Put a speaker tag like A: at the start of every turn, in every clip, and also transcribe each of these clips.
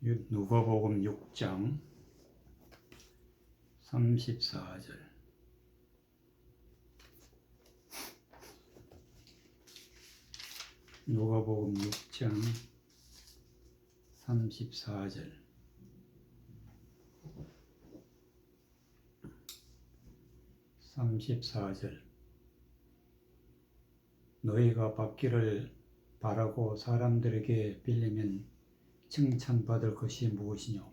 A: 누가복음 6장 34절. 누가복음 6장 34절. 너희가 받기를 바라고 사람들에게 빌리면 칭찬받을 것이 무엇이뇨?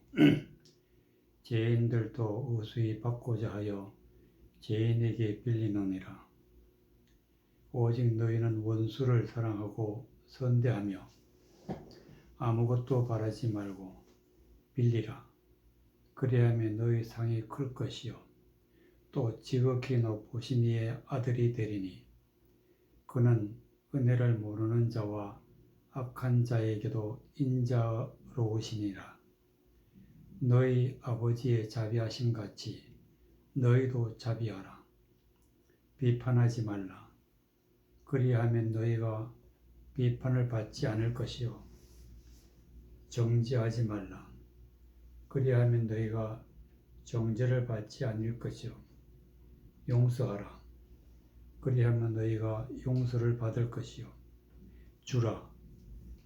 A: 죄인들도 의수히 받고자 하여 죄인에게 빌리느니라. 오직 너희는 원수를 사랑하고 선대하며 아무것도 바라지 말고 빌리라. 그리하면 너희 상이 클 것이요 또 지극히 높으신 이의 아들이 되리니 그는 은혜를 모르는 자와 악한 자에게도 인자로우시니라. 너희 아버지의 자비하심 같이 너희도 자비하라. 비판하지 말라. 그리하면 너희가 비판을 받지 않을 것이요 정죄하지 말라. 그리하면 너희가 정죄를 받지 않을 것이요 용서하라. 그리하면 너희가 용서를 받을 것이요 주라.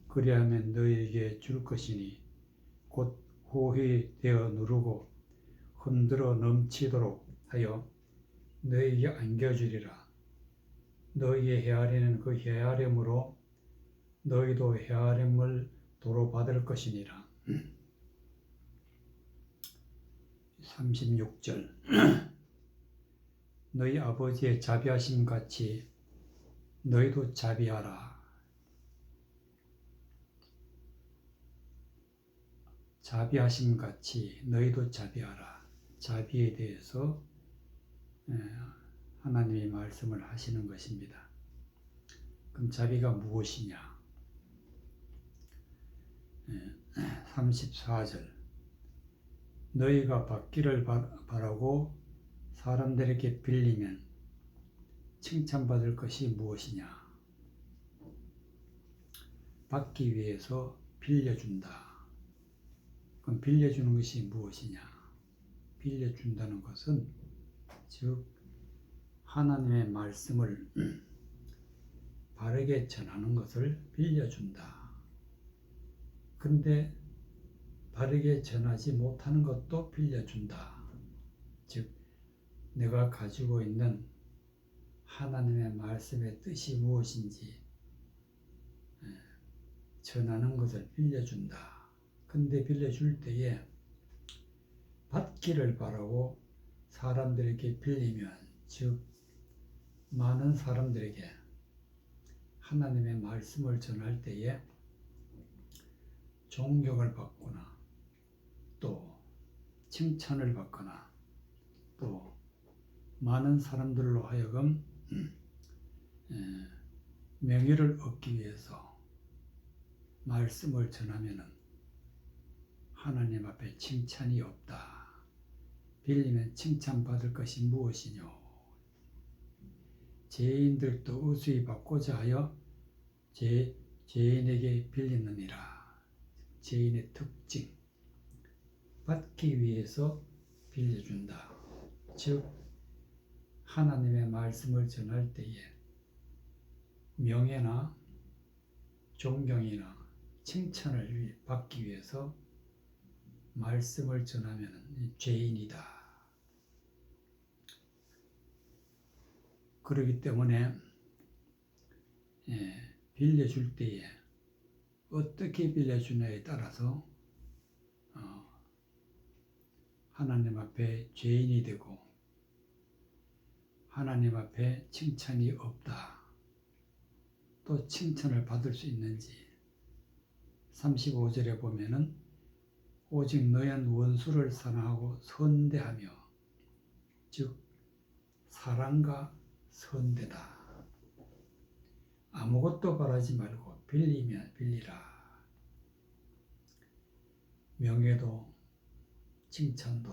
A: 그리하면 너희에게 줄 것이니 곧 호히 되어 누르고 흔들어 넘치도록 하여 너희에게 안겨주리라. 너희의 헤아리는 그 헤아림으로 너희도 헤아림을 도로 받을 것이니라. 36절. 너희 아버지의 자비하심 같이 너희도 자비하라. 자비하심 같이 너희도 자비하라. 자비에 대해서 하나님의 말씀을 하시는 것입니다. 그럼 자비가 무엇이냐? 34절. 너희가 받기를 바라고 사람들에게 빌리면 칭찬받을 것이 무엇이냐? 받기 위해서 빌려준다. 그럼 빌려주는 것이 무엇이냐? 빌려준다는 것은 즉 하나님의 말씀을 바르게 전하는 것을 빌려준다. 근데 바르게 전하지 못하는 것도 빌려준다. 즉 내가 가지고 있는 하나님의 말씀의 뜻이 무엇인지 전하는 것을 빌려준다. 근데 빌려줄 때에 받기를 바라고 사람들에게 빌리면 즉 많은 사람들에게 하나님의 말씀을 전할 때에 존경을 받거나 또 칭찬을 받거나 또 많은 사람들로 하여금 명예를 얻기 위해서 말씀을 전하면은 하나님 앞에 칭찬이 없다. 빌리면 칭찬받을 것이 무엇이뇨? 죄인들도 의수히 받고자 하여 죄인에게 빌리느니라. 죄인의 특징, 받기 위해서 빌려준다. 즉 하나님의 말씀을 전할 때에 명예나 존경이나 칭찬을 받기 위해서 말씀을 전하면 죄인이다. 그렇기 때문에 빌려줄 때에 어떻게 빌려주냐에 따라서 하나님 앞에 죄인이 되고 하나님 앞에 칭찬이 없다. 또 칭찬을 받을 수 있는지 35절에 보면은 오직 너희는 원수를 사랑하고 선대하며 즉 사랑과 선대다. 아무것도 바라지 말고 빌리면 빌리라. 명예도 칭찬도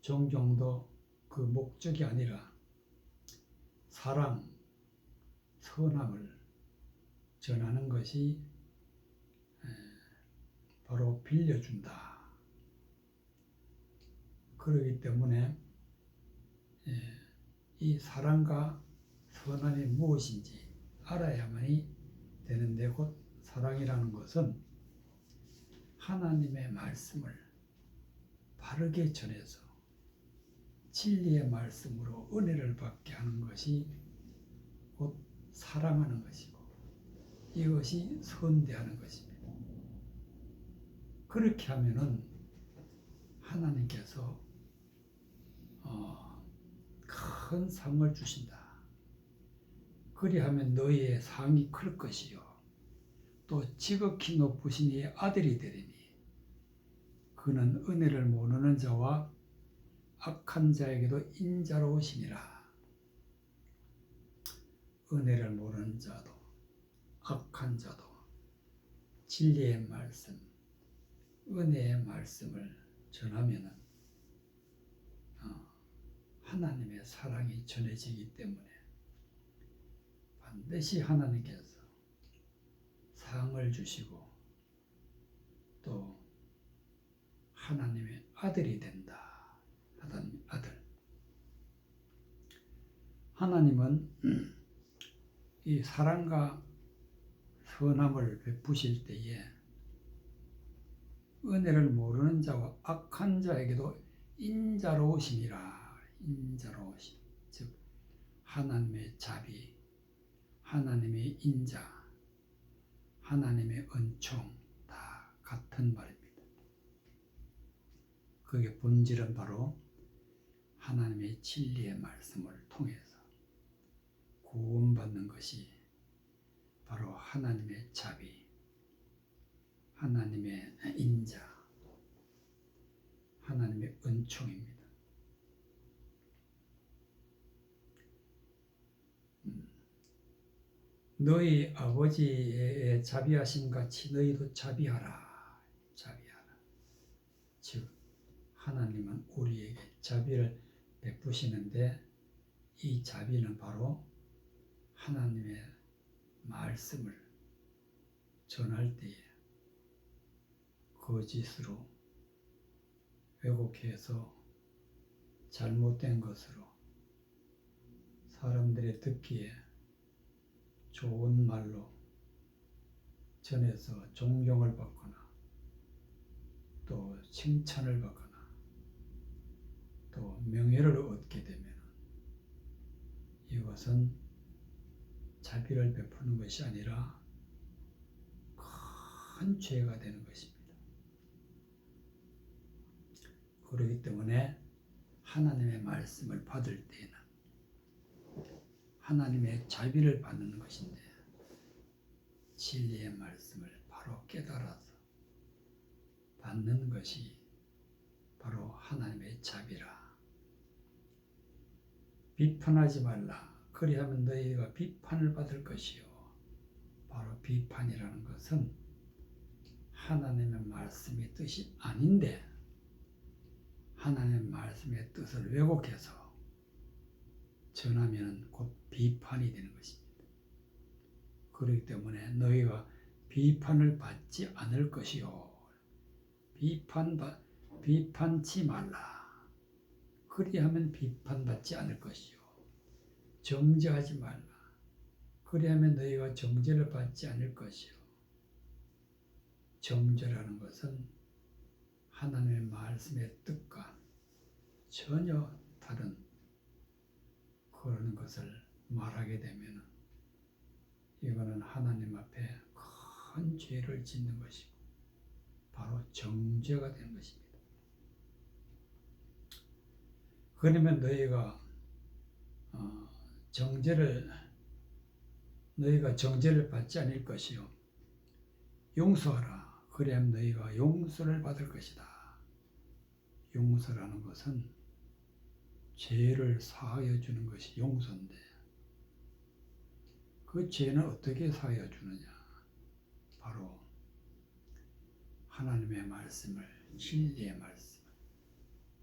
A: 존경도 그 목적이 아니라 사랑, 선함을 전하는 것이 바로 빌려준다. 그렇기 때문에 이 사랑과 선함이 무엇인지 알아야만이 되는데, 곧 사랑이라는 것은 하나님의 말씀을 바르게 전해서 진리의 말씀으로 은혜를 받게 하는 것이 곧 사랑하는 것이고, 이것이 선대하는 것입니다. 그렇게 하면은 하나님께서 큰 상을 주신다. 그리하면 너희의 상이 클 것이요 또 지극히 높으신 이의 아들이 되리니 그는 은혜를 모르는 자와 악한 자에게도 인자로우시니라. 은혜를 모르는 자도 악한 자도 진리의 말씀, 은혜의 말씀을 전하면은 하나님의 사랑이 전해지기 때문에 반드시 하나님께서 상을 주시고 또 하나님의 아들이 된다. 하나님 아들. 하나님은 이 사랑과 선함을 베푸실 때에 은혜를 모르는 자와 악한 자에게도 인자로우시니라. 인자로우심, 즉 하나님의 자비, 하나님의 인자, 하나님의 은총 다 같은 말입니다. 그게 본질은 바로 하나님의 진리의 말씀을 통해서 구원받는 것이 바로 하나님의 자비, 하나님의 인자, 하나님의 은총입니다. 너희 아버지의 자비하심 같이 너희도 자비하라. 자비하라. 즉 하나님은 우리에게 자비를 베푸시는데, 이 자비는 바로 하나님의 말씀을 전할 때에 거짓으로 왜곡해서 잘못된 것으로 사람들이 듣기에 좋은 말로 전해서 존경을 받거나 또 칭찬을 받거나 또 명예를 얻게 되면 이것은 자비를 베푸는 것이 아니라 큰 죄가 되는 것입니다. 그렇기 때문에 하나님의 말씀을 받을 때에는 하나님의 자비를 받는 것인데, 진리의 말씀을 바로 깨달아서 받는 것이 바로 하나님의 자비라. 비판하지 말라. 그리하면 너희가 비판을 받을 것이요. 바로 비판이라는 것은 하나님의 말씀의 뜻이 아닌데 하나님의 말씀의 뜻을 왜곡해서 전하면 곧 비판이 되는 것입니다. 그렇기 때문에 너희가 비판을 받지 않을 것이요. 비판치 말라. 그리하면 비판받지 않을 것이요. 정죄하지 말라. 그리하면 너희가 정죄를 받지 않을 것이요. 정죄라는 것은 하나님의 말씀의 뜻과 전혀 다른 그런 것을 말하게 되면 이거는 하나님 앞에 큰 죄를 짓는 것이고 바로 정죄가 되는 것입니다. 그러면 너희가 정죄를 받지 않을 것이요. 용서하라. 그래야만 너희가 용서를 받을 것이다. 용서라는 것은 죄를 사하여 주는 것이 용서인데, 그 죄는 어떻게 사하여 주느냐? 바로 하나님의 말씀을, 진리의 말씀을,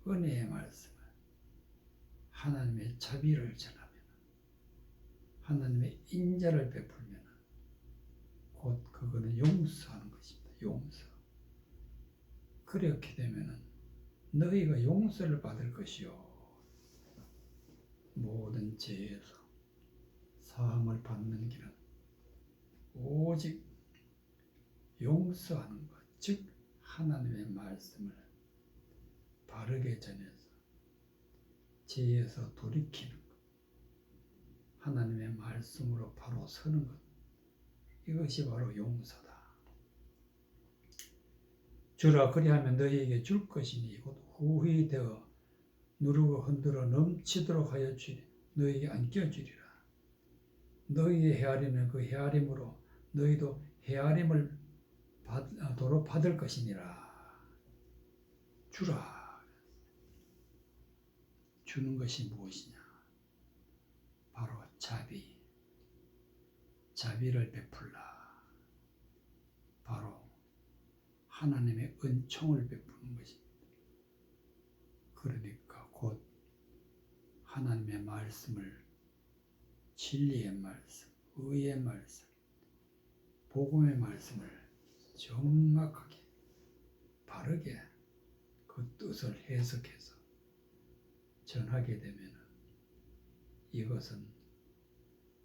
A: 은혜의 말씀을, 하나님의 자비를 전하면, 하나님의 인자를 베풀면 곧 그거는 용서하는 것입니다. 용서. 그렇게 되면은 너희가 용서를 받을 것이요 모든 죄에서 사함을 받는 길은 오직 용서하는 것, 즉 하나님의 말씀을 바르게 전해서 죄에서 돌이키는 것, 하나님의 말씀으로 바로 서는 것, 이것이 바로 용서다. 주라 그리하면 너희에게 줄 것이니 곧 후히 되어 누르고 흔들어 넘치도록 하여 너희에게 안겨주리라. 너희의 헤아리는 그 헤아림으로 너희도 헤아림을 도로 받을 것이니라. 주라. 주는 것이 무엇이냐? 바로 자비. 자비를 베풀라. 바로 하나님의 은총을 베푸는 것입니다. 그러니까 곧 하나님의 말씀을 진리의 말씀, 의의 말씀, 복음의 말씀을 정확하게 바르게 그 뜻을 해석해서 전하게 되면 이것은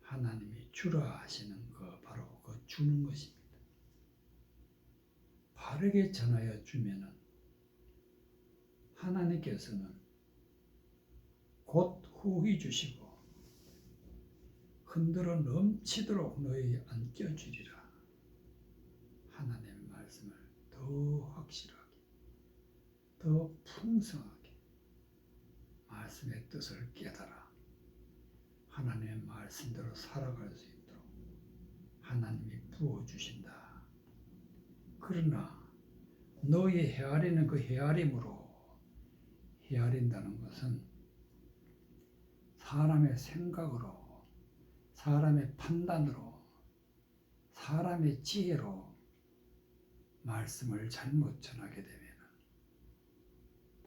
A: 하나님이 주라 하시는 거 바로 그 주는 것입니다. 바르게 전하여 주면은 하나님께서는 곧 후히 주시고 흔들어 넘치도록 너희에게 안겨주리라. 하나님의 말씀을 더 확실하게, 더 풍성하게 말씀의 뜻을 깨달아 하나님의 말씀대로 살아갈 수 있도록 하나님이 부어주신다. 그러나 너희의 헤아리는 그 헤아림으로 헤아린다는 것은 사람의 생각으로, 사람의 판단으로, 사람의 지혜로 말씀을 잘못 전하게 되면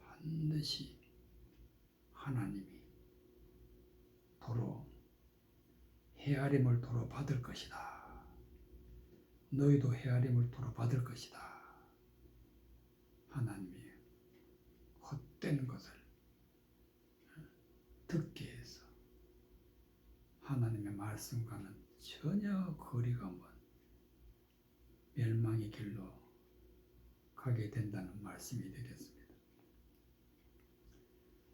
A: 반드시 하나님이 도로 헤아림을 도로 받을 것이다. 너희도 헤아림을 도로 받을 것이다. 하나님이 헛된 것을 듣게 해서 하나님의 말씀과는 전혀 거리가 먼 멸망의 길로 가게 된다는 말씀이 되겠습니다.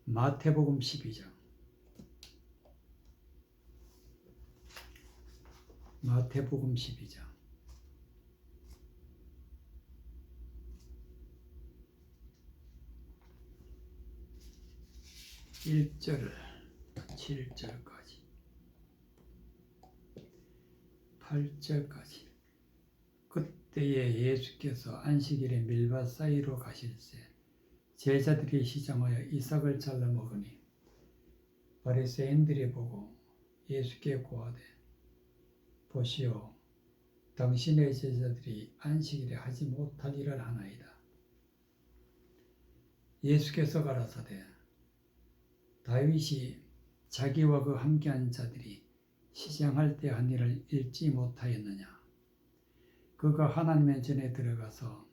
A: 마태복음 12장 마태복음 12장 1절 7절까지 8절까지 그때에 예수께서 안식일에 밀밭 사이로 가실새 제자들이 시장하여 이삭을 잘라 먹으니 바리새인들이 보고 예수께 고하되 보시오 당신의 제자들이 안식일에 하지 못할 일을 하나이다. 예수께서 가라사대 다윗이 자기와 그 함께한 자들이 시장할 때 한 일을 읽지 못하였느냐. 그가 하나님의 전에 들어가서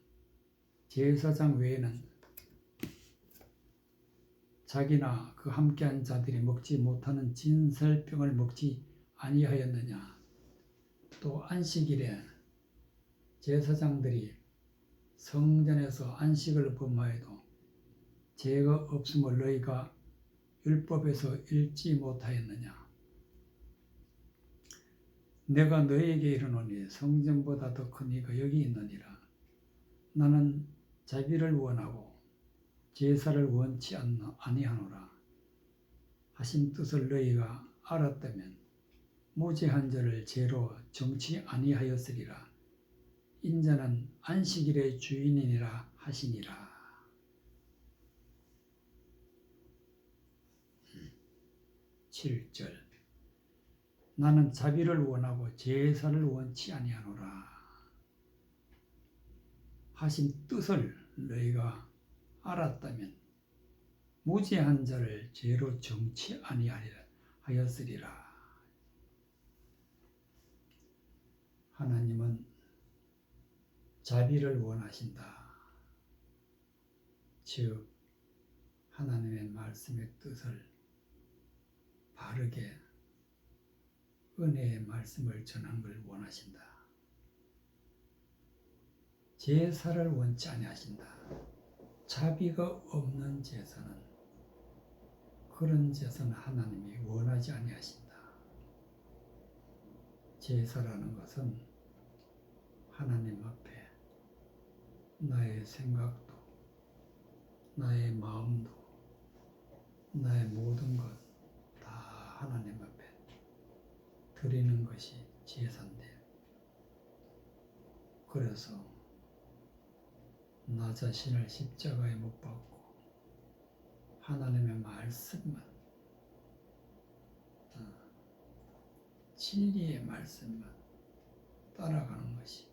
A: 제사장 외에는 자기나 그 함께한 자들이 먹지 못하는 진설병을 먹지 아니하였느냐. 또 안식일에 제사장들이 성전에서 안식을 범하여도 죄가 없음을 너희가 율법에서 읽지 못하였느냐. 내가 너희에게 이르노니 성전보다 더 큰 이가 여기 있느니라. 나는 자비를 원하고 제사를 원치 아니하노라 하신 뜻을 너희가 알았다면 무죄한 자를 죄로 정치 아니하였으리라. 인자는 안식일의 주인이니라 하시니라. 7절 나는 자비를 원하고 제사를 원치 아니하노라 하신 뜻을 너희가 알았다면 무죄한 자를 죄로 정치 아니하였으리라. 하나님은 자비를 원하신다. 즉 하나님의 말씀의 뜻을 바르게 은혜의 말씀을 전한 걸 원하신다. 제사를 원치 아니하신다. 자비가 없는 제사는, 그런 제사는 하나님이 원하지 아니하신다. 제사라는 것은 하나님 앞에 나의 생각도, 나의 마음도, 나의 모든 것 다 하나님 앞에 드리는 것이 제사인데, 그래서 나 자신을 십자가에 못 박고 하나님의 말씀만, 진리의 말씀만 따라가는 것이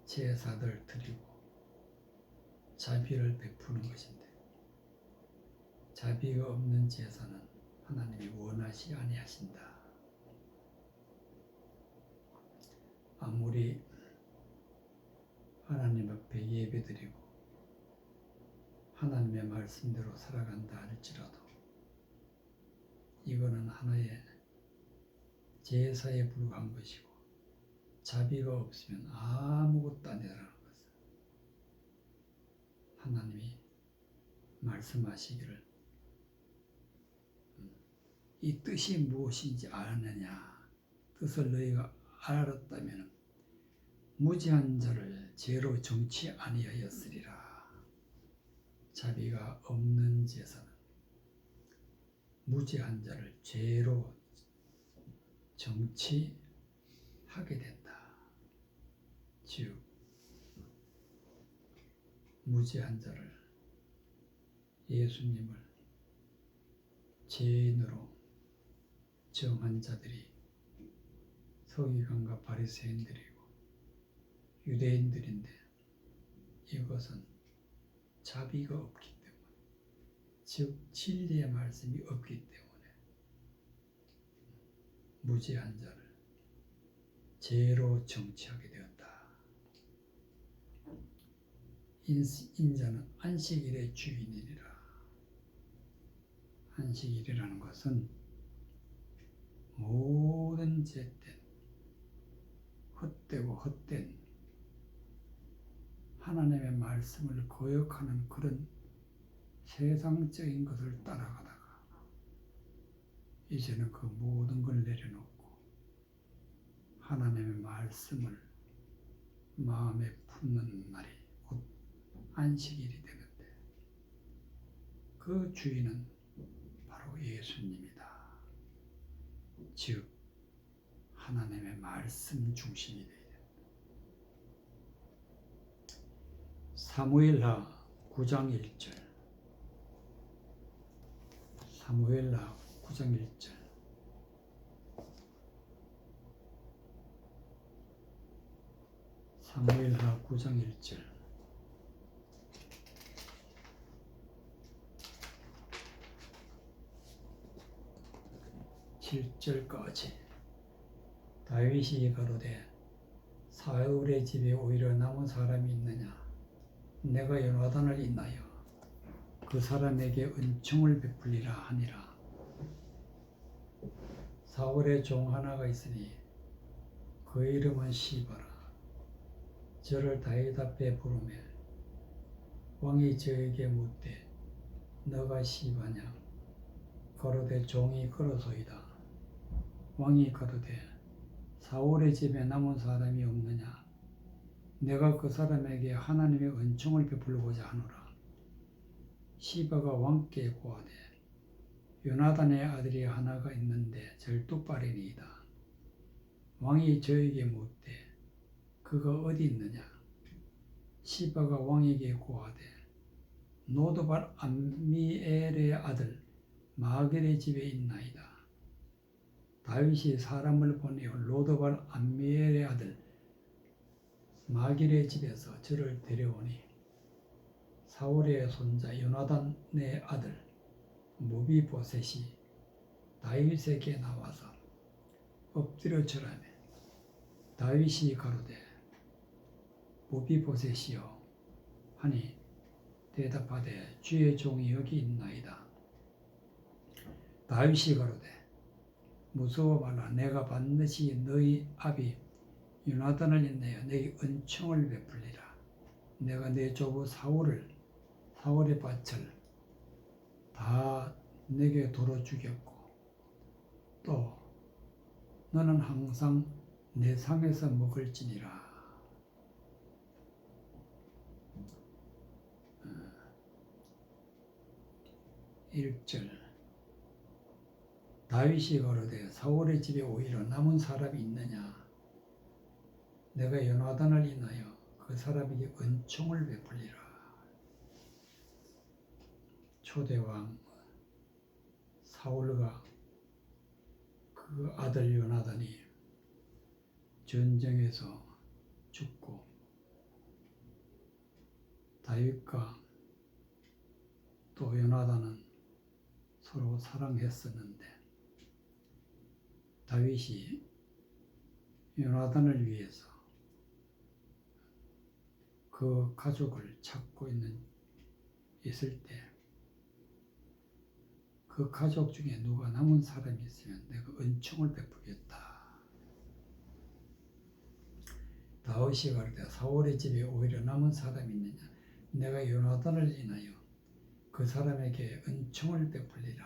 A: 제사를 드리고 자비를 베푸는 것인데, 자비가 없는 제사는 하나님이 원하지 아니하신다. 아무리 하나님 앞에 예배드리고 하나님의 말씀대로 살아간다 할지라도 이거는 하나의 제사에 불과한 것이고, 자비가 없으면 아무것도 아니라는 것을 하나님이 말씀하시기를, 이 뜻이 무엇인지 아느냐, 뜻을 너희가 알았다면 무지한 자를 죄로 정치 아니하였으리라. 자비가 없는 제사는 무지한 자를 죄로 정치하게 된다. 즉 무지한 자를, 예수님을 죄인으로 정한 자들이 서기관과 바리새인들이고 유대인들인데, 이것은 자비가 없기 때문에, 즉 진리의 말씀이 없기 때문에 무지한 자를 죄로 정치하게 되었다. 인자는 안식일의 주인이니라. 안식일이라는 것은 모든 죄된, 헛되고 헛된 하나님의 말씀을 거역하는 그런 세상적인 것을 따라가다가 이제는 그 모든 걸 내려놓고 하나님의 말씀을 마음에 품는 날이 곧 안식일이 되는데, 그 주인은 바로 예수님이다. 즉 하나님의 말씀 중심이 되어야 된다. 사무엘하 9장 1절. 사무엘하 9장 1절. 사무엘하 9장 1절. 7절까지. 다윗이 가로되 사울의 집에 오히려 남은 사람이 있느냐? 내가 요나단을 인하여 그 사람에게 은총을 베풀리라 하니라. 사울의 종 하나가 있으니 그 이름은 시바라. 저를 다윗 앞에 부르매 왕이 저에게 묻되 너가 시바냐? 가로되 종이 그러소이다. 왕이 가로되 사울의 집에 남은 사람이 없느냐? 내가 그 사람에게 하나님의 은총을 베풀고자 하노라. 시바가 왕께 고하되 요나단의 아들이 하나가 있는데 절뚝발이니이다. 왕이 저에게 묻되 그가 어디 있느냐? 시바가 왕에게 고하되 노드발 암미엘의 아들 마겔의 집에 있나이다. 다윗이 사람을 보내어 로드발 암미엘의 아들 마겔의 집에서 저를 데려오니 사울의 손자 요나단의 아들 무비보셋이 다윗에게 나와서 엎드려 절하며 다윗이 가로되 무비보셋이여 하니 대답하되 주의 종이 여기 있나이다. 다윗이 가로되 무서워 말라. 내가 반드시 너희 아비 요나단을 인하여 내게 은총을 베풀리라. 내가 내 조부 사울의 밭을 다 내게 도로 죽였고 또 너는 항상 내 상에서 먹을지니라. 1절 다윗이 가로되 사울의 집에 오히려 남은 사람이 있느냐. 내가 요나단을 인하여 그 사람에게 은총을 베풀리라. 초대왕 사울과 그 아들 요나단이 전쟁에서 죽고 다윗과 또 요나단은 서로 사랑했었는데 다윗이 요나단을 위해서 그 가족을 찾고 있을 때 그 가족 중에 누가 남은 사람이 있으면 내가 은총을 베푸겠다. 다윗이 가로되 사울의 집에 오히려 남은 사람이 있느냐. 내가 요나단을 인하여 그 사람에게 은총을 베풀리라.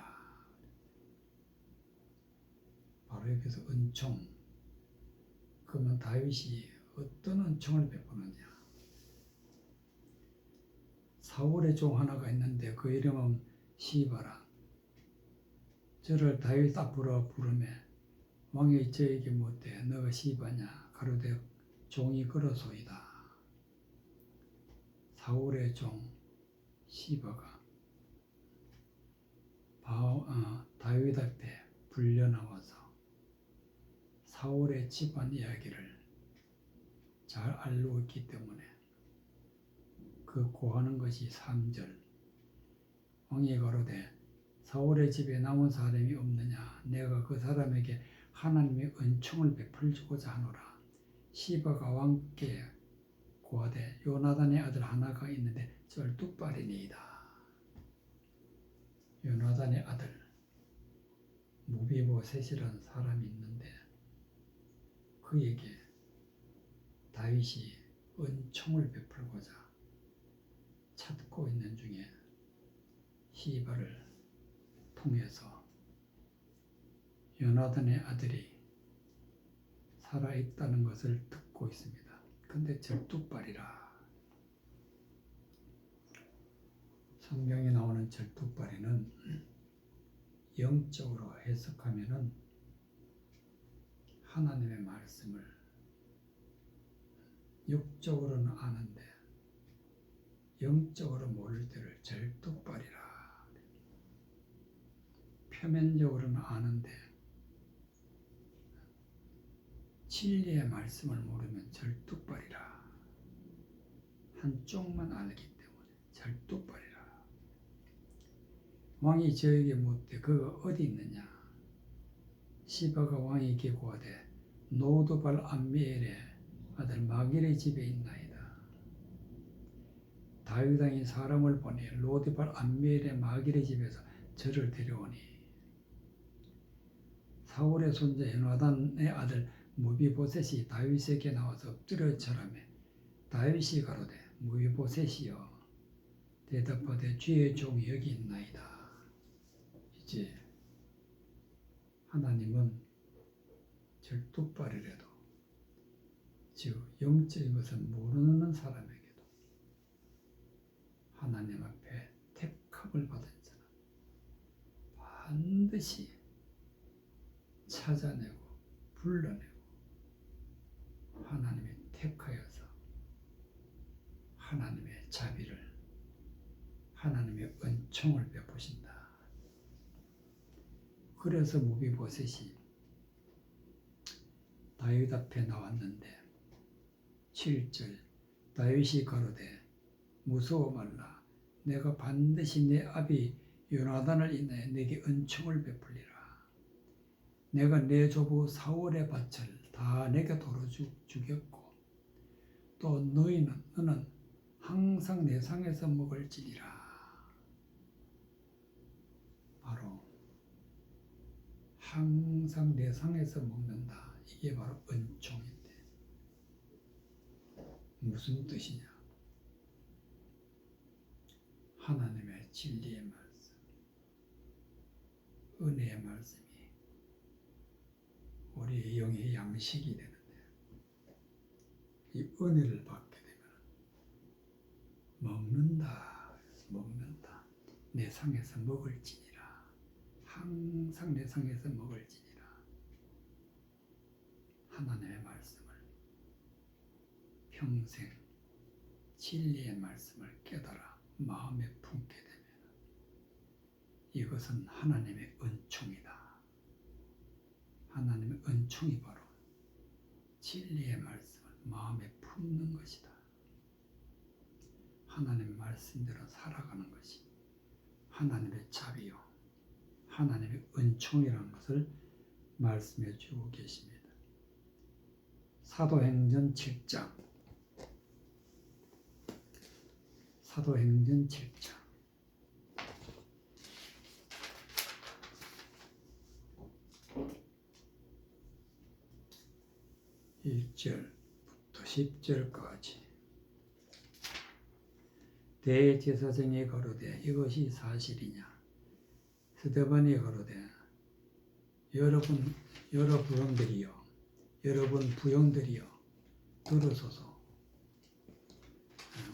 A: 바로 여기서 은총. 그러면 다윗이 어떤 은총을 베푸느냐. 사울의 종 하나가 있는데 그 이름은 시바라. 저를 다윗 앞으로 부르매 왕이 저에게 묻되 너가 시바냐. 가로되 종이 그러소이다. 사울의 종 시바가 다윗 앞에 불려 나와서 사울의 집안 이야기를 잘 알고 있기 때문에 그 고하는 것이 3절. 왕이 가로되 사울의 집에 남은 사람이 없느냐. 내가 그 사람에게 하나님의 은총을 베풀고자 하노라. 시바가 왕께 고하되 요나단의 아들 하나가 있는데 절뚝발이니이다. 요나단의 아들 무비보셋이라는 사람이 있는데 그에게 다윗이 은총을 베풀고자 찾고 있는 중에 시바를 통해서 요나단의 아들이 살아있다는 것을 듣고 있습니다. 근데 절뚝발이라. 성경에 나오는 절뚝발이는 영적으로 해석하면은 하나님의 말씀을 육적으로는 아는데 영적으로 모를 때를 절뚝발이라. 표면적으로는 아는데 진리의 말씀을 모르면 절뚝발이라. 한쪽만 알기 때문에 절뚝발이라. 왕이 저에게 묻되 그가 어디 있느냐. 시바가 왕에게 고하되 노드발 암미엘의 아들 마길의 집에 있나이다. 다윗 왕이 사람을 보내 로드발 암미엘의 마길의 집에서 저를 데려오니 사울의 손자 요나단의 아들 무비보셋이 다윗에게 나와서 엎드려 절하매 다윗이 가로되 무비보셋이여 대답하되 주의 종이 여기 있나이다. 이제 하나님은 절뚝발이라도 즉 영적인 것을 모르는 사람에게도 하나님 앞에 택함을 받은 자는 반드시 찾아내고 불러내고 하나님이 택하여서 하나님의 자비를 하나님의 은총을 베푸신다. 그래서 무비보셋이 다윗 앞에 나왔는데 7절 다윗이 가로되 무서워 말라. 내가 반드시 내 아비 요나단을 인하여 내게 은총을 베풀리라. 내가 내 조부 사울의 밭을 다 내게 도로 죽였고 또 너는 항상 내 상에서 먹을지니라. 바로 항상 내 상에서 먹는다. 이게 바로 은총인데 무슨 뜻이냐? 하나님의 진리의 말씀, 은혜의 말씀이 우리의 영의 양식이 되는데, 이 은혜를 받게 되면 먹는다. 내 상에서 먹을지니라. 항상 내 상에서 먹을지니라. 하나님의 말씀을 평생 진리의 말씀을 깨달아 마음에 품게 되면 이것은 하나님의 은총이다. 하나님의 은총이 바로 진리의 말씀을 마음에 품는 것이다. 하나님의 말씀대로 살아가는 것이 하나님의 자비요, 하나님의 은총이라는 것을 말씀해 주고 계십니다. 사도행전 7장 1절부터 10절까지 대제사장이 가로되 이것이 사실이냐? 스데반이 가로되 여러 부형들이여 들으소서.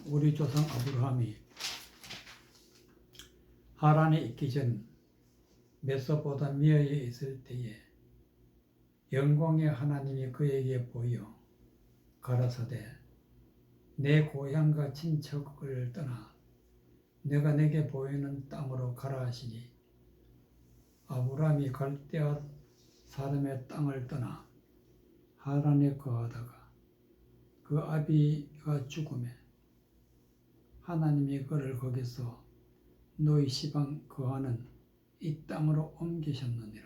A: 우리 조상 아브라함이 하란에 있기 전 메소포타미아에 있을 때에 영광의 하나님이 그에게 보여 가라사대 내 고향과 친척을 떠나 내가 내게 보이는 땅으로 가라 하시니 아브라함이 갈대아 사람의 땅을 떠나 하란에 거하다가 그 아비가 죽음에 하나님이 그를 거기서 너희 시방 거하는 이 땅으로 옮기셨느니라.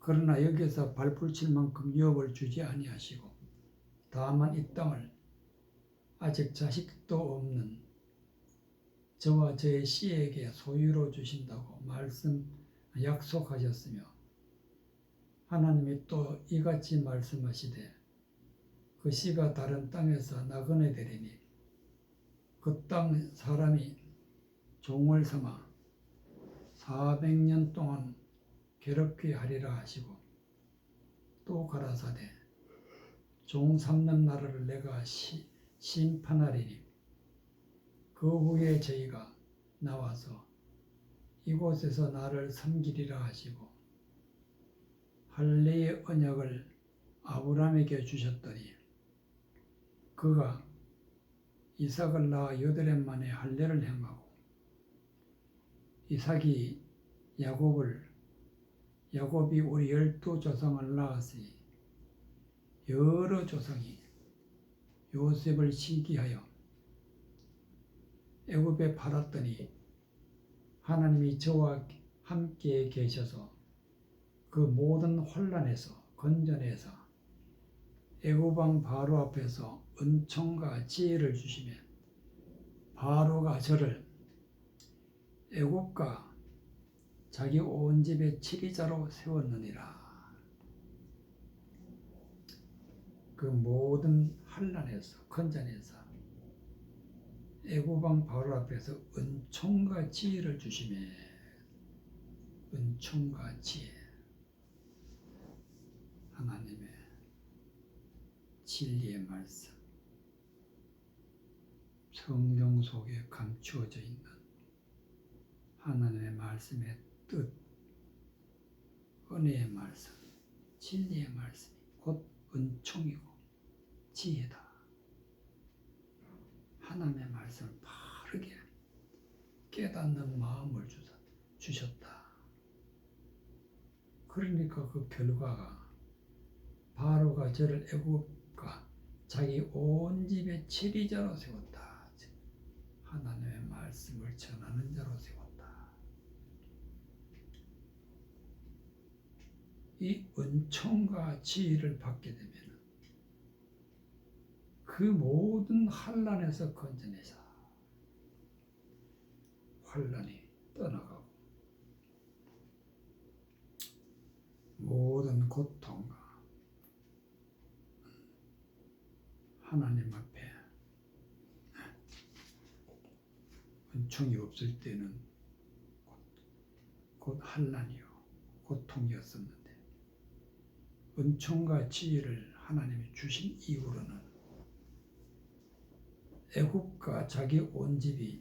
A: 그러나 여기서 발붙일 만큼 유업을 주지 아니하시고 다만 이 땅을 아직 자식도 없는 저와 저의 씨에게 소유로 주신다고 약속하셨으며 하나님이 또 이같이 말씀하시되 그 씨가 다른 땅에서 나그네 되리니 그 땅 사람이 종을 삼아 400년 동안 괴롭게 하리라 하시고 또 가라사대 종 삼는 나라를 내가 심판하리니 그 후에 저희가 나와서 이곳에서 나를 섬기리라 하시고 할례의 언약을 아브라함에게 주셨더니 그가 이삭을 낳아 8해 만에 할례를 행하고 이삭이 야곱이 우리 12조상을 낳았으니 여러 조상이 요셉을 시기하여 애굽에 팔았더니 하나님이 저와 함께 계셔서 그 모든 혼란에서 건져내서 애굽왕 바로 앞에서 은총과 지혜를 주시며 바로가 저를 애굽과 자기 온 집의 치리자로 세웠느니라. 그 모든 환난에서 건져내서 애굽왕 바로 앞에서 은총과 지혜를 주시며 은총과 지혜, 하나님의 진리의 말씀, 성경 속에 감추어져 있는 하나님의 말씀의 뜻, 은혜의 말씀, 진리의 말씀이 곧 은총이고 지혜다. 하나님의 말씀을 바르게 깨닫는 마음을 주셨다. 그러니까 그 결과가 바로가 저를 애굽과 자기 온 집의 치리자로 세웠다. 하나님의 말씀을 전하는 자로 세웠다. 이 은총과 지혜를 받게 되면 그 모든 환난에서 건져내사 환난이 떠나가고 모든 고통과 하나님 앞에 은총이 없을 때는 곧 환난이요 고통이었었는데 은총과 지혜를 하나님이 주신 이후로는 애굽과 자기 온 집에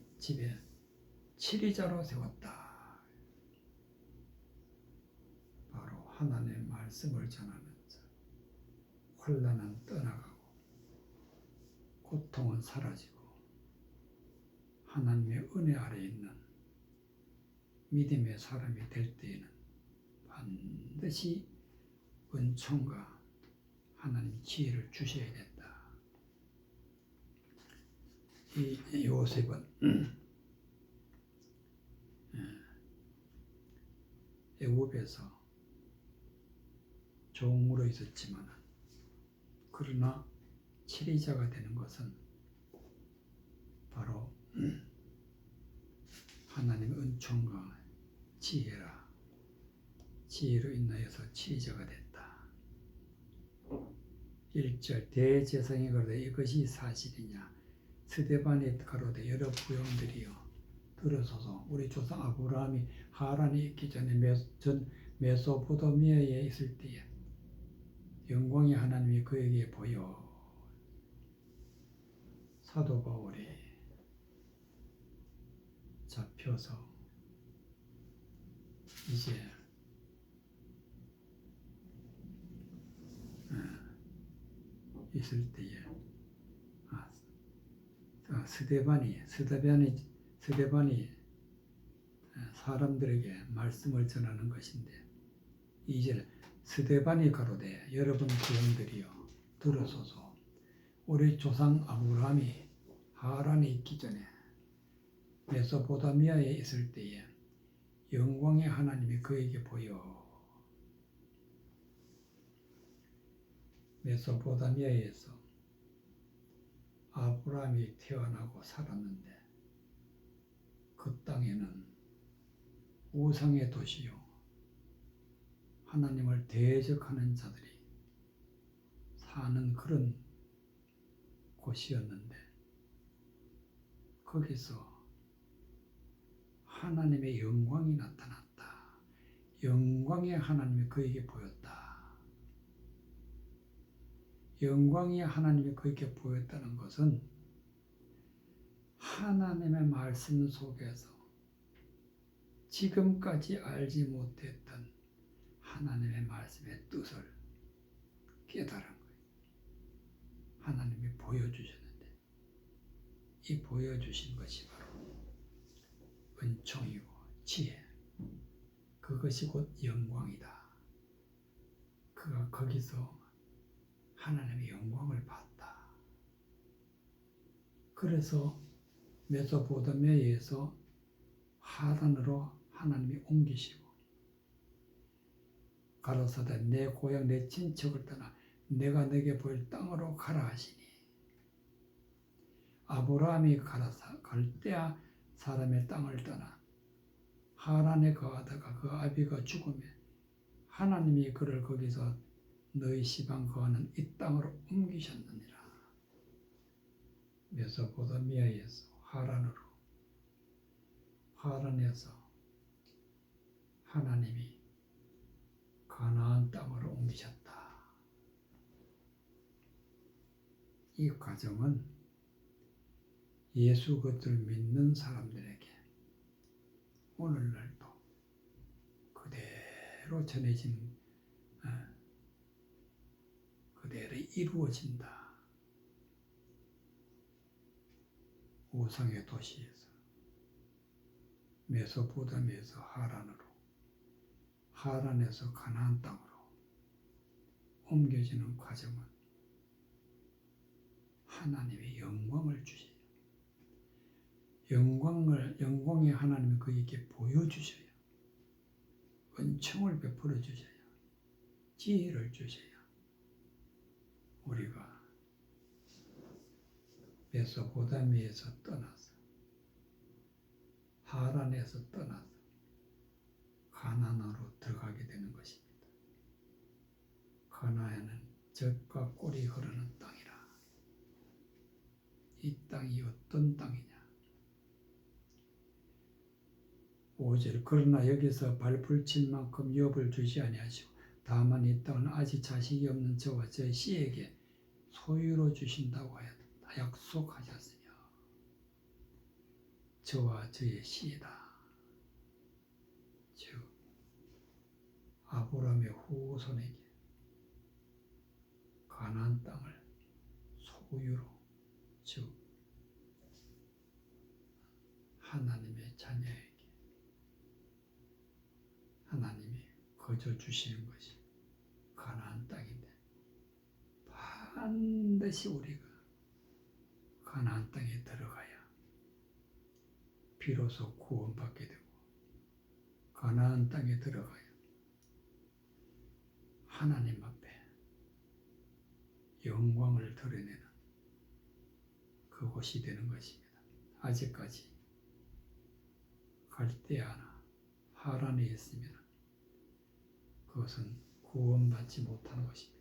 A: 치리자로 세웠다. 바로 하나님의 말씀을 전하면서 환난은 떠나가고 고통은 사라지고 하나님의 은혜 아래 있는 믿음의 사람이 될 때에는 반드시 은총과 하나님 지혜를 주셔야 된다. 이 요셉은 애굽에서 종으로 있었지만 그러나 치리자가 되는 것은 바로 하나님의 은총과 지혜로 인하여서 치리자가 됐다. 1절 대제사장이 가로되 이것이 사실이냐 스데반이 가로되 여러 부형들이여 들으소서. 우리 조상 아브라함이 하란에 있기 전에 메소포타미아에 있을 때에 영광의 하나님이 그에게 보여 사도 바울이 잡혀서 이제 있을 때에 스데반이 사람들에게 말씀을 전하는 것인데 2절 스데반이 가로되 여러분 부형들이여 들으소서. 우리 조상 아브라함이 하란에 있기 전에 메소포타미아에 있을 때에 영광의 하나님이 그에게 보여 메소포타미아에서 아브라함이 태어나고 살았는데 그 땅에는 우상의 도시요 하나님을 대적하는 자들이 사는 그런 곳이었는데 거기서 하나님의 영광이 나타났다. 영광의 하나님이 그에게 보였다. 영광의 하나님이 그에게 보였다는 것은 하나님의 말씀 속에서 지금까지 알지 못했던 하나님의 말씀의 뜻을 깨달은 거예요. 하나님이 보여주셨는데 이 보여주신 것이 바로 은총이고 지혜, 그것이 곧 영광이다. 그가 거기서 하나님의 영광을 봤다. 그래서 메소포타미아에서 하란으로 하나님이 옮기시고 가로사대 내 고향 내 친척을 떠나 내가 내게 보일 땅으로 가라 하시니 아브라함이 갈대아 사람의 땅을 떠나 하란에 거하다가 그 아비가 죽으며 하나님이 그를 거기서 너희 시방 거하는 이 땅으로 옮기셨느니라. 메소포타미아에서 하란에서 하나님이 가나안 땅으로 옮기셨다. 이 과정은 예수 그리스도를 믿는 사람들에게 오늘날도 그대로 전해진 그대로 이루어진다. 우상의 도시에서 메소포타미아에서 하란에서 가나안 땅으로 옮겨지는 과정은 하나님의 영광을 주셔야 영광의 하나님이 그에게 보여주셔야 은총을 베풀어 주셔야 지혜를 주셔야 우리가 메소포타미아에서 떠나서 하란에서 떠나서 가나안으로 들어가게 되는 것입니다. 가나안은 젖과 꿀이 흐르는 땅이라. 이 땅이 어떤 땅이냐? 5절 그러나 여기서 발붙일 만큼 유업을 주지 아니하시고 다만 이 땅은 아직 자식이 없는 저와 저 씨에게 소유로 주신다고 약속하셨으며 저와 저의 씨이다. 즉 아브라함의 후손에게 가나안 땅을 소유로, 즉 하나님의 자녀에게 하나님이 거저 주시는 것이 가나안 땅인데, 반드시 우리가 가나안 땅에 들어가야 비로소 구원받게 되고, 가나안 땅에 들어가야 하나님 앞에 영광을 드러내는 그곳이 되는 것입니다. 아직까지 갈대아나 하란에 있으면 그것은 구원받지 못하는 것입니다.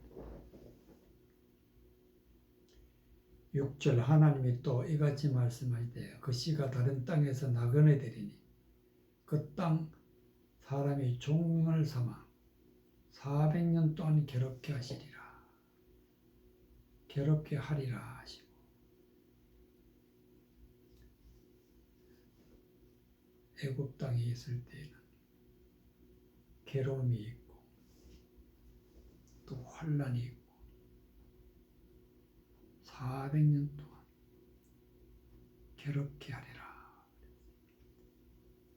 A: 6절 하나님이 또 이같이 말씀하시되 그 씨가 다른 땅에서 나그네 되리니 그 땅 사람이 종을 삼아 400년 동안 괴롭게 하시리라. 괴롭게 하리라 하시고, 애굽 땅에 있을 때에는 괴로움이 있고 또 환난이 있고 400년 동안 괴롭게 하리라.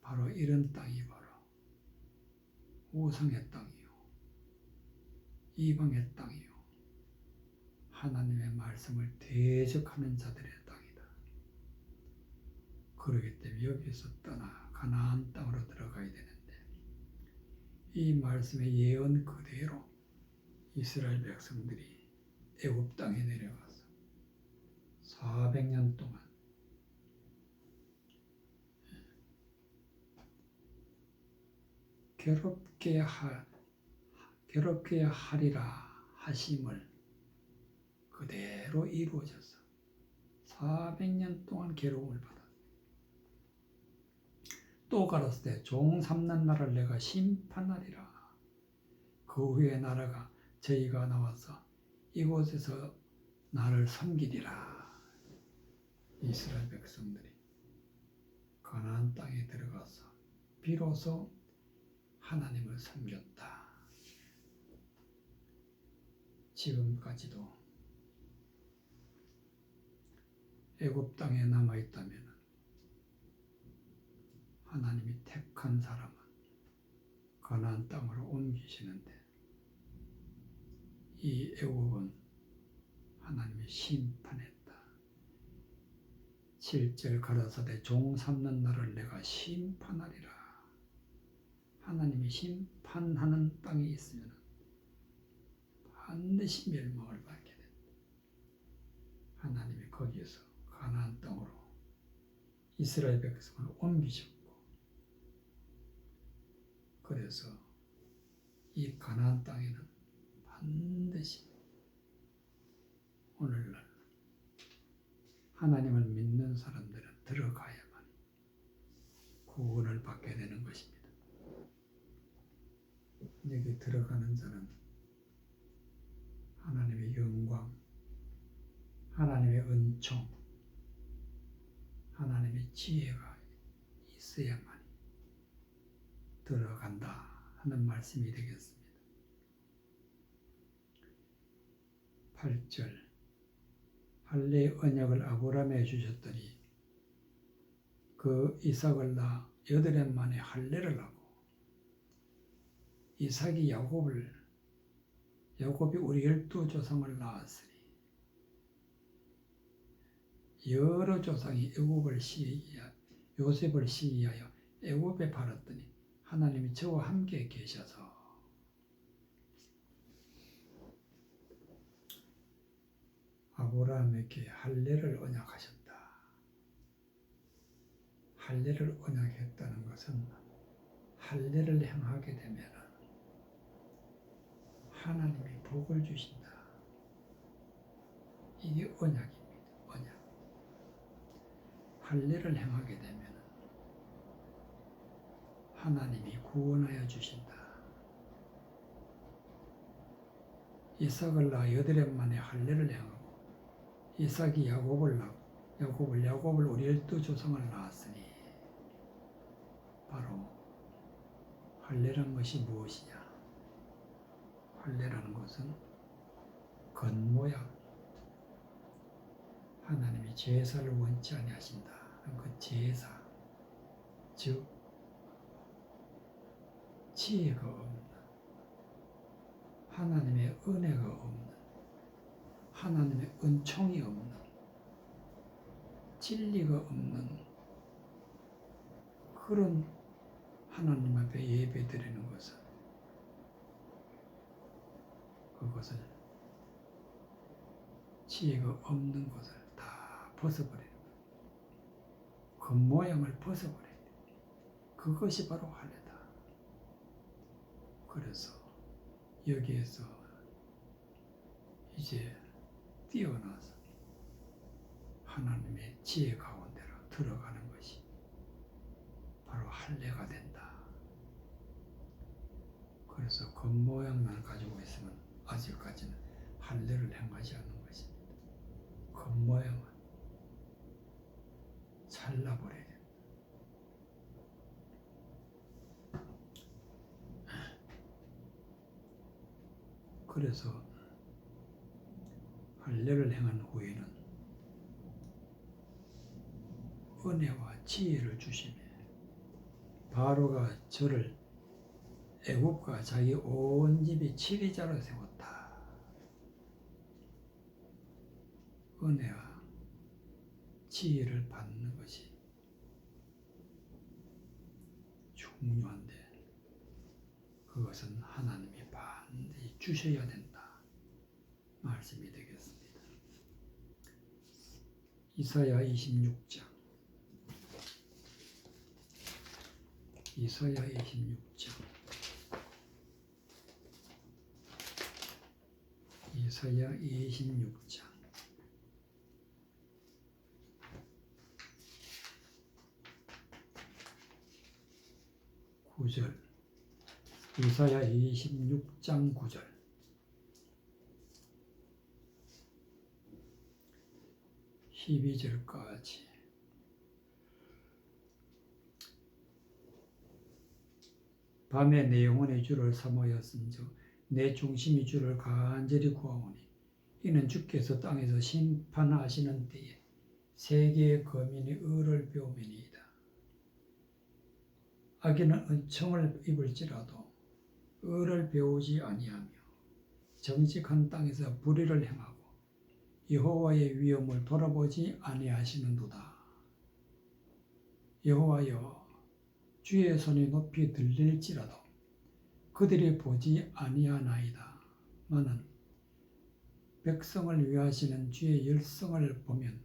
A: 바로 이런 땅이 바로 우상의 땅이요, 이방의 땅이요, 하나님의 말씀을 대적하는 자들의 땅이다. 그렇기 때문에 여기서 떠나 가나안 땅으로 들어가야 되는데, 이 말씀의 예언 그대로 이스라엘 백성들이 애굽 땅에 내려가서 400년 동안 괴롭게 하리라 하심을 그대로 이루어져서 400년 동안 괴로움을 받았어요. 또 가라사대 종 삼는 날을 내가 심판하리라. 그 후에 나라가 저희가 나와서 이곳에서 나를 섬기리라. 이스라엘 백성들이 가나안 땅에 들어가서 비로소 하나님을 섬겼다. 지금까지도 애굽 땅에 남아있다면 하나님이 택한 사람은 가나안 땅으로 옮기시는데, 이 애굽은 하나님이 심판했다. 7절 가라사대 종 삼는 날을 내가 심판하리라. 하나님이 심판하는 땅이 있으면 반드시 멸망을 받게 된다. 하나님이 거기에서 가나안 땅으로 이스라엘 백성을 옮기셨고, 그래서 이 가나안 땅에는 반드시 오늘날 하나님을 믿는 사람들은 들어가야만 구원을 받게 되는 것입니다. 여기 들어가는 자는 하나님의 영광, 하나님의 은총, 하나님의 지혜가 있어야만 들어간다 하는 말씀이 되겠습니다. 8절 할례의 언약을 아브라함에 주셨더니 그 이삭을 낳아 8해 만에 할례를 하고, 이삭이 야곱이 우리 12조상을 낳았으니 여러 조상이 요셉을 시기하여 애굽에 팔았더니 하나님이 저와 함께 계셔서 아브라함의 아브라함에게 할례를 언약하셨다. 할례를 언약했다는 것은 할례를 행하게 되면 하나님이 복을 주신다. 이게 언약입니다. 언약. 할례를 행하게 되면 하나님이 구원하여 주신다. 이삭을 낳아 8해 만에 할례를 행하고 이삭이 야곱을 낳고 야곱을 우리 12조상을 낳았으니 바로 할례라는 것이 무엇이냐? 할례라는 것은 겉모양, 하나님이 제사를 원치 아니하신다. 그 제사, 즉 지혜가 없는, 하나님의 은혜가 없는, 하나님의 은총이 없는, 진리가 없는 그런 하나님 앞에 예배드리는 것은 그것을 지혜가 없는 것을 다 벗어버리는 거예요. 겉모양을 벗어버려야 돼요. 그것이 바로 할례다. 그래서 여기에서 이제 뛰어나서 하나님의 지혜 가운데로 들어가는 것이 바로 할례가 된다. 그래서 겉모양만 가지고 있으면 아직까지는 할례를 행하지 않는 것입니다. 겉모양은 잘라버려야 됩니다. 그래서 할례를 행한 후에는 은혜와 지혜를 주시며 바로가 저를 애굽과 자기 온 집이 치리자로 세웠다. 은혜와 지혜를 받는 것이 중요한데 그것은 하나님이 반드시 주셔야 된다. 말씀이 되겠습니다. 이사야 26장 이사야 26장 이사야 26장 9절 이사야 26장 9절 12절까지 밤에 내 영혼의 주를 사모하였은즉 내 중심이 주를 간절히 구하오니 이는 주께서 땅에서 심판하시는 때에 세계의 거민이 의를 배우매니이다. 악인은 은총을 입을지라도 의를 배우지 아니하며 정직한 땅에서 불의를 행하고 여호와의 위엄을 돌아보지 아니하시는도다. 여호와여, 주의 손이 높이 들릴지라도 그들이 보지 아니하나이다. 나는 백성을 위하시는 주의 열성을 보면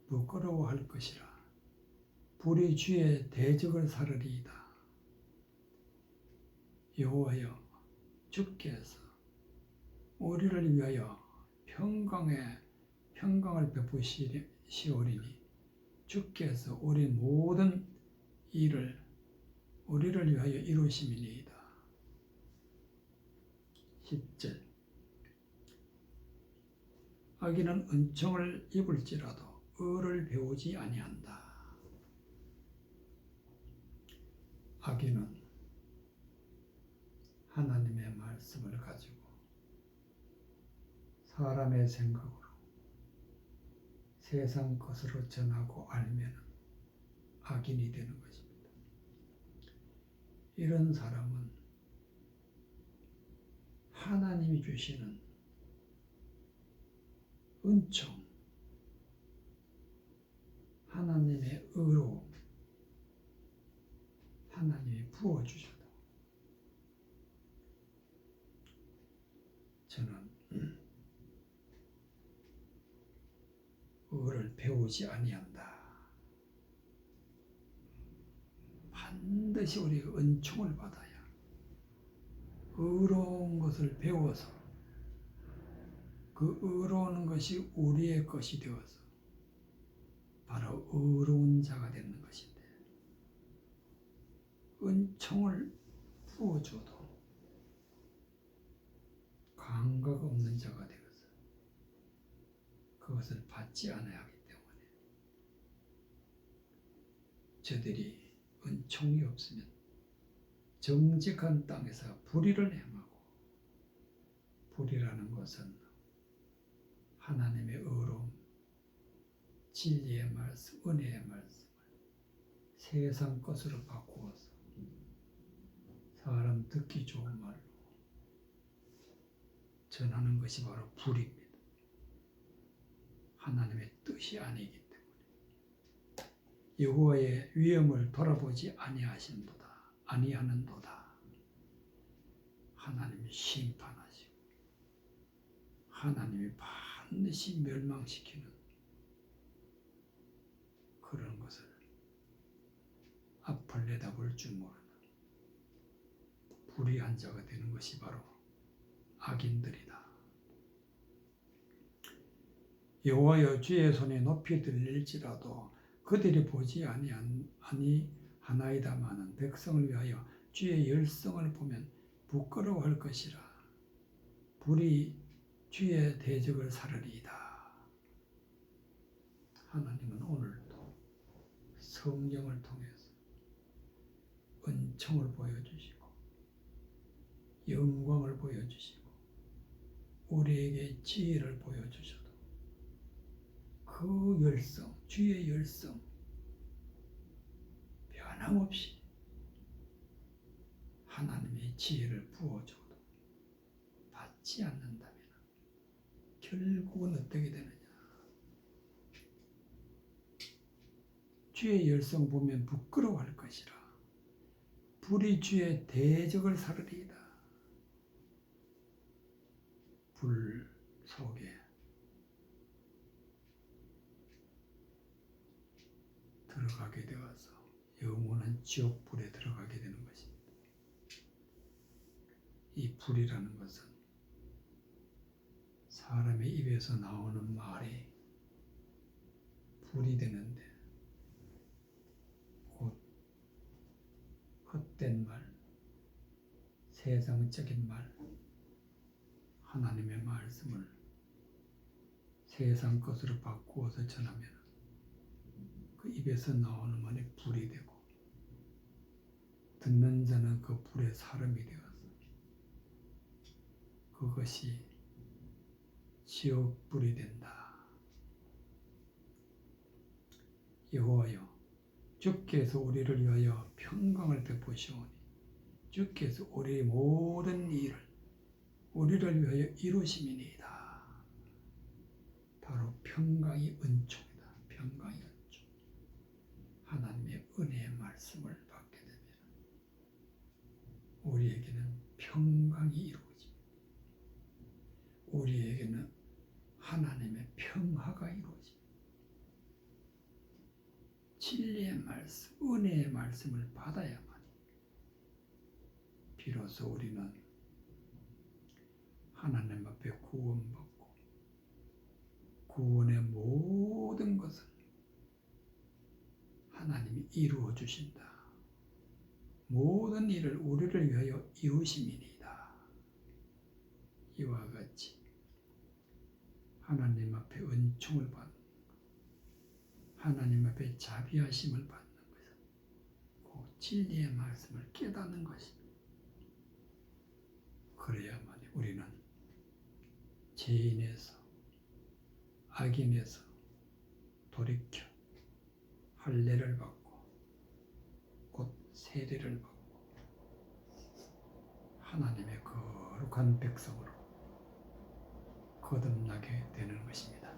A: 부끄러워할 것이라. 불이 주의 대적을 사르리이다. 여호와여, 주께서 우리를 위하여 평강을 베푸시오리니 주께서 우리 모든 일을 우리를 위하여 이루심이니이다. 10절 악인은 은총을 입을지라도 의를 배우지 아니한다. 악인은 하나님의 말씀을 가지고 사람의 생각으로 세상 것으로 전하고 알면 악인이 되는 것입니다. 이런 사람은 하나님이 주시는 은총, 하나님의 의로 하나님이 부어주셔도 저는 배우지 아니한다. 반드시 우리가 은총을 받아야 의로운 것을 배워서 그 의로운 것이 우리의 것이 되어서 바로 의로운 자가 되는 것인데, 은총을 부어줘도 감각 없는 자가 되어서 그것을 받지 않아야 하기 때문에 저들이 은총이 없으면 정직한 땅에서 불의를 행하고, 불의라는 것은 하나님의 의로움, 진리의 말씀, 은혜의 말씀을 세상 것으로 바꾸어서 사람 듣기 좋은 말로 전하는 것이 바로 불의입니다. 하나님의 뜻이 아니기 때문에 여호와의 위엄을 돌아보지 아니하는도다. 하나님이 심판하시고 하나님이 반드시 멸망시키는 그런 것을 앞을 내다볼 줄 모르는 불의한 자가 되는 것이 바로 악인들이다. 여호와여, 주의 손에 높이 들릴지라도 그들이 보지 아니하나이다마는 백성을 위하여 주의 열성을 보면 부끄러워할 것이라. 불이 주의 대적을 사르리이다. 하나님은 오늘도 성경을 통해서 은총을 보여주시고 영광을 보여주시고 우리에게 지혜를 보여주셔도 그 열성, 주의 열성 변함없이 하나님의 지혜를 부어줘도 받지 않는다면 결국은 어떻게 되느냐? 주의 열성 보면 부끄러워할 것이라. 불이 주의 대적을 사르리이다. 불 속에 들어가게 되어서 영원한 지옥불에 들어가게 되는 것입니다. 이 불이라는 것은 사람의 입에서 나오는 말이 불이 되는데 곧 헛된 말, 세상적인 말, 하나님의 말씀을 세상 것으로 바꾸어서 전하면 그 입에서 나오는 말이 불이 되고 듣는 자는 그 불의 사람이 되어서 그것이 지옥불이 된다. 여호와여, 주께서 우리를 위하여 평강을 베푸시오니 주께서 우리의 모든 일을 우리를 위하여 이루심이니이다. 바로 평강이 은총이다. 평강이 은총. 하나님의 은혜의 말씀을 받게 되면 우리에게는 평강이 이루어집니다. 우리에게는 하나님의 평화가 이루어집니다. 진리의 말씀, 은혜의 말씀을 받아야만 비로소 우리는 하나님 앞에 구원받고 구원의 모든 것을 하나님이 이루어 주신다. 모든 일을 우리를 위하여 이루심이니이다. 이와 같이 하나님 앞에 은총을 받는 것, 하나님 앞에 자비하심을 받는 것은 그 진리의 말씀을 깨닫는 것입니다. 그래야만 우리는 죄인에서 악인에서 돌이켜 할례를 받고 곧 세례를 받고 하나님의 거룩한 백성으로 거듭나게 되는 것입니다.